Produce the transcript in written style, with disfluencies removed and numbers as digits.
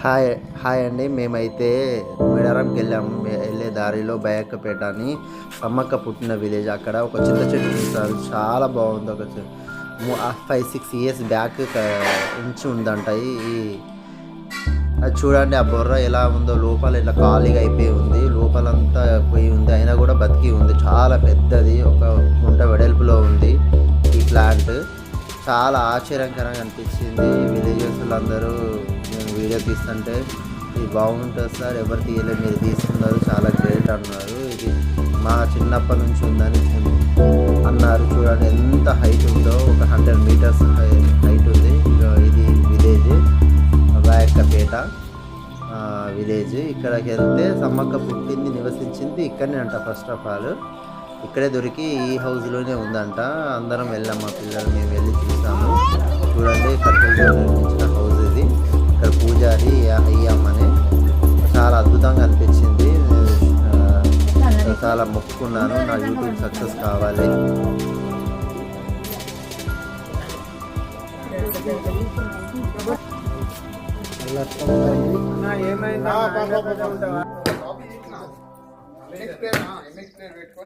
Hi hi అండి. మేమైతే మేడారంకి వెళ్ళాము. వెళ్ళే దారిలో బయక్కపేట అని సమ్మక్క పుట్టిన విలేజ్. అక్కడ ఒక చింత చెట్టు చూస్తారు, చాలా బాగుంది. ఒక 5-6 ఇయర్స్ బ్యాక్ ఉంచి ఉందంట. అది చూడండి, ఆ బొర్ర ఎలా ఉందో. లోపల ఇలా ఖాళీగా అయిపోయి ఉంది, లోపలంతా పోయి ఉంది, అయినా కూడా బతికి ఉంది. చాలా పెద్దది, ఒక గుంట వెడల్పులో ఉంది ఈ ప్లాంట్. చాలా ఆశ్చర్యకరంగా అనిపించింది. విలేజర్స్లు అందరూ నేను వీడియో తీస్తుంటే ఇది బాగుంటుంది సార్, ఎవరు తీయలేదు, మీరు తీస్తున్నారు, చాలా గ్రేట్ అన్నారు. ఇది మా చిన్నప్పటి నుంచి ఉందని అన్నారు. చూడండి ఎంత హైట్ ఉందో, ఒక 100 మీటర్స్ హైట్ ఉంది. ఇది విలేజ్ రాయక్కపేట విలేజ్. ఇక్కడికి వెళ్తే సమ్మక్క పుట్టింది, నివసించింది ఇక్కడనే అంట. ఫస్ట్ ఆఫ్ ఆల్ ఇక్కడే దొరికి ఈ హౌస్లోనే ఉందంట. అందరం వెళ్ళాం, మా పిల్లలు మేము వెళ్ళి చూసాము. చూడండి, కట్టెలతో నిర్మించిన హౌస్ ఇది. ఇక్కడ పూజారి అయ్యామని చాలా అద్భుతంగా అనిపించింది. చాలా మొక్కుకున్నాను, నా యూట్యూబ్ సక్సెస్ కావాలి. ఏమైందా